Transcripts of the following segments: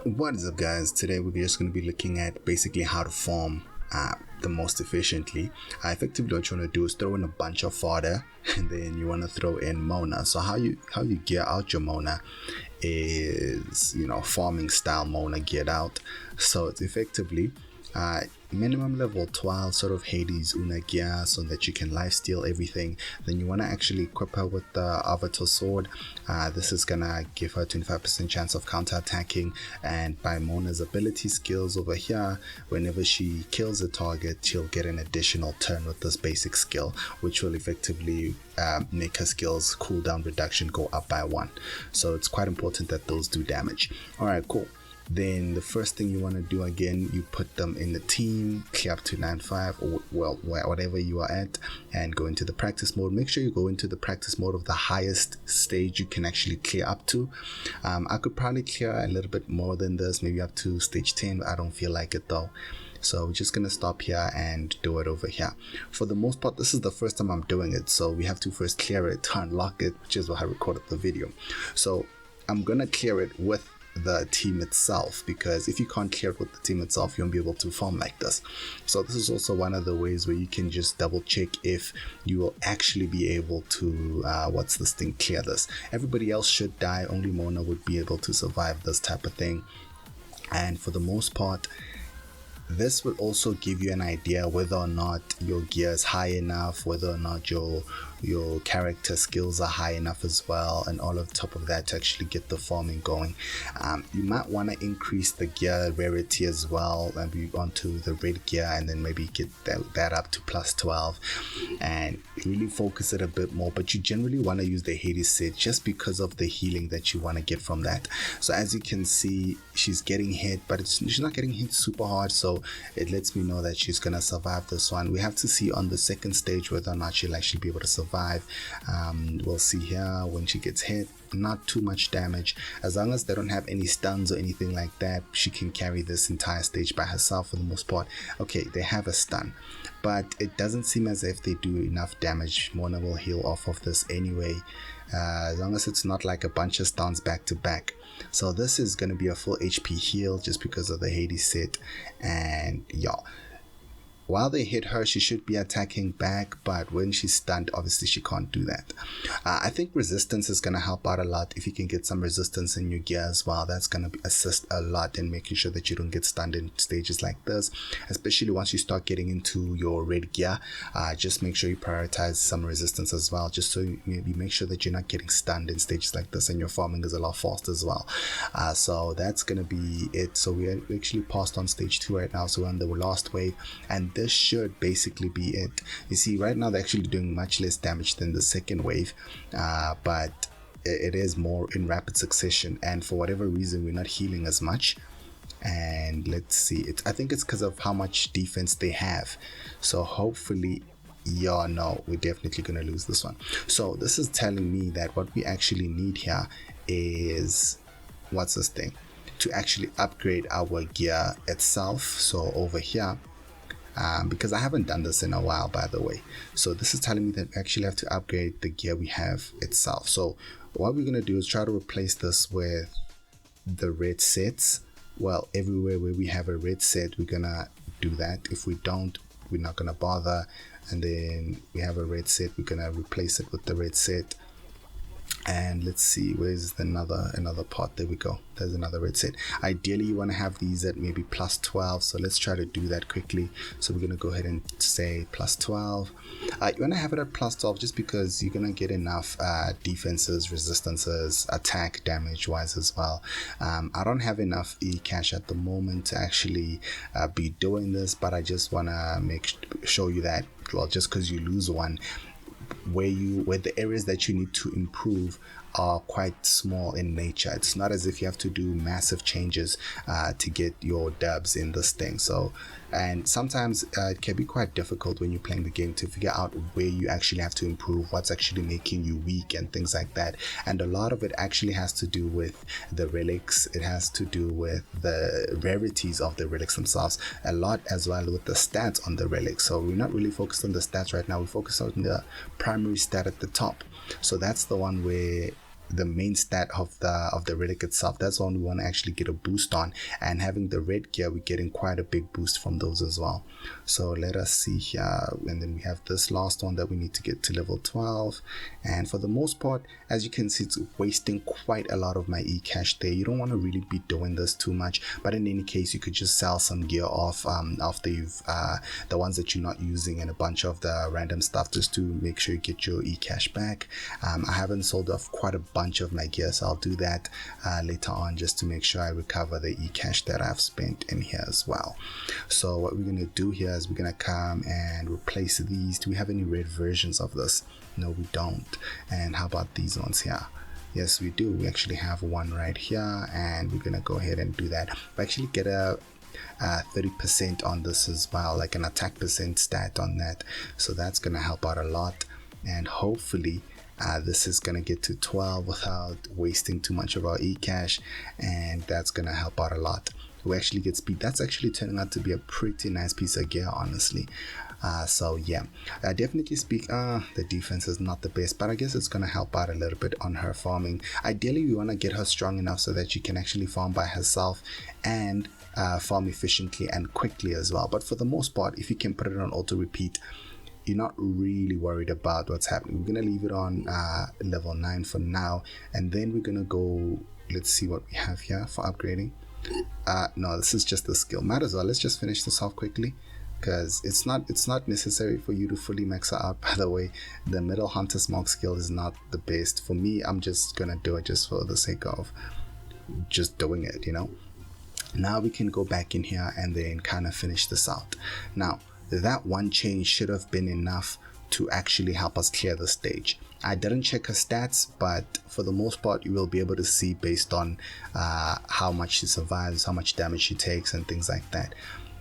What is up, guys? Today we're just going to be looking at basically how to farm the most efficiently. Effectively, what you want to do is throw in a bunch of fodder, and then you want to throw in Mona. So how you gear out your Mona is, farming style Mona geared out. So it's effectively minimum level 12 sort of Hades Una gear, so that you can lifesteal everything. Then you want to actually equip her with the Avatar sword. This is gonna give her 25% chance of counter-attacking, and by Mona's ability skills over here, whenever she kills a target, she'll get an additional turn with this basic skill, which will effectively make her skills cooldown reduction go up by 1. So it's quite important that those do damage. Alright, cool. Then the first thing you want to do, again, you put them in the team, clear up to 9-5 or whatever you are at, and go into the practice mode. Make sure you go into the practice mode of the highest stage you can actually clear up to. I could probably clear a little bit more than this, maybe up to stage 10, but I don't feel like it though. So we're just gonna stop here and do it over here. For the most part, this is the first time I'm doing it, so we have to first clear it to unlock it, which is why I recorded the video. So I'm gonna clear it with the team itself, because if you can't clear it with the team itself, you won't be able to farm like this. So this is also one of the ways where you can just double check if you will actually be able to clear this. Everybody else should die, only Mona would be able to survive this type of thing. And for the most part, this will also give you an idea whether or not your gear is high enough, whether or not your character skills are high enough as well, and all of top of that to actually get the farming going. You might want to increase the gear rarity as well, maybe onto the red gear, and then maybe get that up to plus 12 and really focus it a bit more. But you generally want to use the Hades set just because of the healing that you want to get from that. So as you can see, she's getting hit, but she's not getting hit super hard, so it lets me know that she's gonna survive this one. We have to see on the second stage whether or not she'll actually be able to survive. We'll see here when she gets hit, not too much damage. As long as they don't have any stuns or anything like that, she can carry this entire stage by herself for the most part. Okay, they have a stun, but it doesn't seem as if they do enough damage. Mona will heal off of this anyway, as long as it's not like a bunch of stuns back to back. So this is going to be a full HP heal just because of the Hades set. And yeah, while they hit her, she should be attacking back, but when she's stunned, obviously she can't do that. I think resistance is going to help out a lot. If you can get some resistance in your gear as well, that's going to assist a lot in making sure that you don't get stunned in stages like this, especially once you start getting into your red gear. Just make sure you prioritize some resistance as well, just so you make sure that you're not getting stunned in stages like this, and your farming is a lot faster as well. So that's going to be it. So we actually passed on stage 2 right now, so we're on the last wave, and this should basically be it. You see, right now they're actually doing much less damage than the second wave, but it is more in rapid succession, and for whatever reason we're not healing as much. And let's see, I think it's because of how much defense they have. So hopefully, no, we're definitely gonna lose this one. So this is telling me that what we actually need here is, what's this thing, to actually upgrade our gear itself. So over here, because I haven't done this in a while, by the way, so this is telling me that we actually have to upgrade the gear we have itself. So what we're going to do is try to replace this with the red sets. Well, everywhere where we have a red set, we're gonna do that. If we don't, we're not gonna bother. And then we have a red set, we're gonna replace it with the red set. And let's see, where's another part? There we go, there's another red set. Ideally you want to have these at maybe plus 12, so let's try to do that quickly. So we're going to go ahead and say plus 12. You want to have it at plus 12 just because you're going to get enough defenses, resistances, attack damage wise as well. I don't have enough e-cash at the moment to actually be doing this, but I just want to show you that, well, just because you lose one, where the areas that you need to improve are quite small in nature. It's not as if you have to do massive changes to get your dubs in this thing. So, and sometimes it can be quite difficult when you're playing the game to figure out where you actually have to improve, what's actually making you weak and things like that. And a lot of it actually has to do with the relics. It has to do with the rarities of the relics themselves, a lot as well with the stats on the relics. So we're not really focused on the stats right now. We focus on the primary stat at the top. So that's the one where the main stat of the relic itself. That's one we want to actually get a boost on, and having the red gear, we're getting quite a big boost from those as well. So let us see here, and then we have this last one that we need to get to level 12, and for the most part, as you can see, it's wasting quite a lot of my e-cash there. You don't want to really be doing this too much, but in any case, you could just sell some gear off after you've the ones that you're not using and a bunch of the random stuff, just to make sure you get your e-cash back. I haven't sold off quite a bunch of my gear, so I'll do that later on, just to make sure I recover the e-cash that I've spent in here as well. So what we're going to do here is we're going to come and replace these. Do we have any red versions of this? No, we don't. And how about these ones here? Yes, we do. We actually have one right here, and we're going to go ahead and do that. We actually get a 30% on this as well, like an attack percent stat on that, so that's going to help out a lot. And hopefully this is going to get to 12 without wasting too much of our e-cash, and that's going to help out a lot. We actually get speed. That's actually turning out to be a pretty nice piece of gear, honestly. So yeah, definitely speak, the defense is not the best, but I guess it's going to help out a little bit on her farming. Ideally, we want to get her strong enough so that she can actually farm by herself and farm efficiently and quickly as well. But for the most part, if you can put it on auto repeat, you're not really worried about what's happening. We're going to leave it on level 9 for now, and then we're going to go, let's see what we have here for upgrading. No, this is just the skill. Might as well, let's just finish this off quickly, because it's not necessary for you to fully max her out. By the way, the middle hunter's mark skill is not the best for me. I'm just gonna do it just for the sake of just doing it, you know. Now we can go back in here and then kind of finish this out. Now that one change should have been enough to actually help us clear the stage. I didn't check her stats, but for the most part, you will be able to see based on how much she survives, how much damage she takes, and things like that.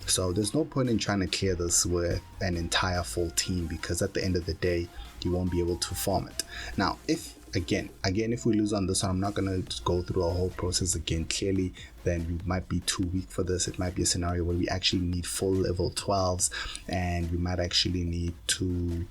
So there's no point in trying to clear this with an entire full team, because at the end of the day, you won't be able to farm it. Now, if again if we lose on this one, I'm not going to go through a whole process again. Clearly, then we might be too weak for this. It might be a scenario where we actually need full level 12s, and we might actually need to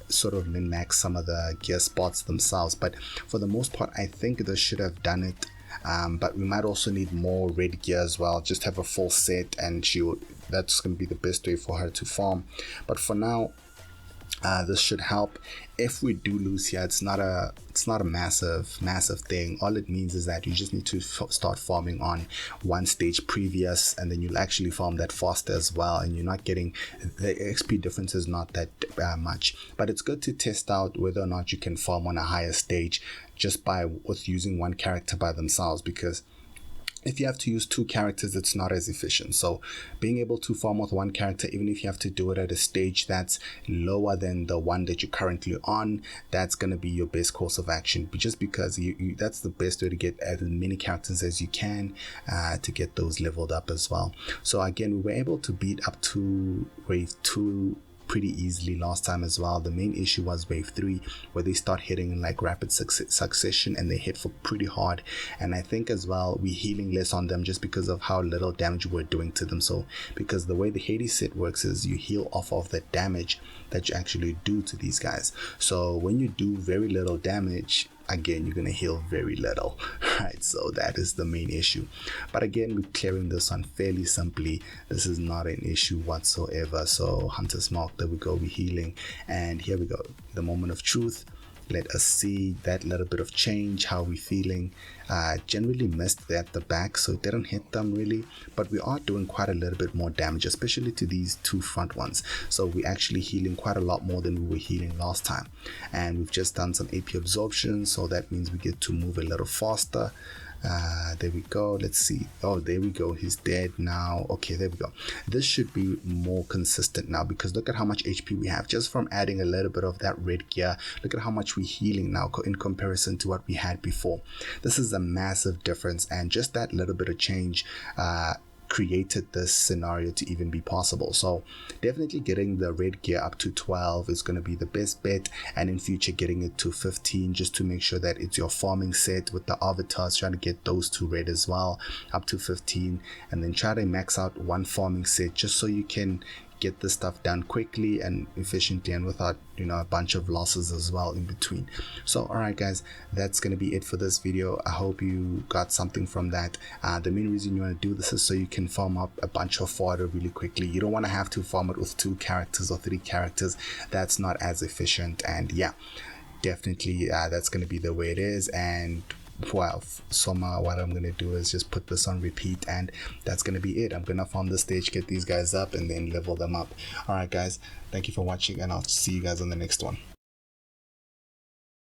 sort of min-max some of the gear spots themselves. But for the most part, I think this should have done it. But we might also need more red gear as well. Just have a full set, and that's going to be the best way for her to farm. But for now, this should help. If we do lose here, it's not a massive thing. All it means is that you just need to start farming on one stage previous, and then you'll actually farm that faster as well, and you're not getting the XP difference is not that much. But it's good to test out whether or not you can farm on a higher stage just with using one character by themselves, because if you have to use two characters, it's not as efficient. So being able to farm with one character, even if you have to do it at a stage that's lower than the one that you're currently on, that's going to be your best course of action, just because that's the best way to get as many characters as you can to get those leveled up as well. So again, we were able to beat up to wave 2 pretty easily last time as well. The main issue was wave 3, where they start hitting in like rapid succession, and they hit for pretty hard. And I think as well, we're healing less on them just because of how little damage we're doing to them. So because the way the Hades set works is you heal off of the damage that you actually do to these guys. So when you do very little damage, again, you're going to heal very little, right? So that is the main issue. But again, we're clearing this one fairly simply. This is not an issue whatsoever. So Hunter's Mark, there we go, we're healing. And here we go, the moment of truth. Let us see that little bit of change, how we're feeling. Generally missed at the back, so it didn't hit them really, but we are doing quite a little bit more damage, especially to these two front ones. So we're actually healing quite a lot more than we were healing last time. And we've just done some AP absorption, so that means we get to move a little faster. There we go. Let's see. Oh, there we go. He's dead now. Okay, there we go. This should be more consistent now, because look at how much HP we have just from adding a little bit of that red gear. Look at how much we're healing now in comparison to what we had before. This is a massive difference, and just that little bit of change created this scenario to even be possible. So definitely getting the red gear up to 12 is going to be the best bet, and in future getting it to 15 just to make sure that it's your farming set with the avatars, trying to get those two red as well up to 15, and then try to max out one farming set just so you can get this stuff done quickly and efficiently and without, you know, a bunch of losses as well in between. So all right guys, that's going to be it for this video. I hope you got something from that. The main reason you want to do this is so you can farm up a bunch of fodder really quickly. You don't want to have to farm it with 2 characters or 3 characters. That's not as efficient. And yeah, definitely that's going to be the way it is. And well, what I'm gonna do is just put this on repeat, and that's gonna be it. I'm gonna farm the stage, get these guys up, and then level them up. All right guys, thank you for watching, and I'll see you guys on the next one.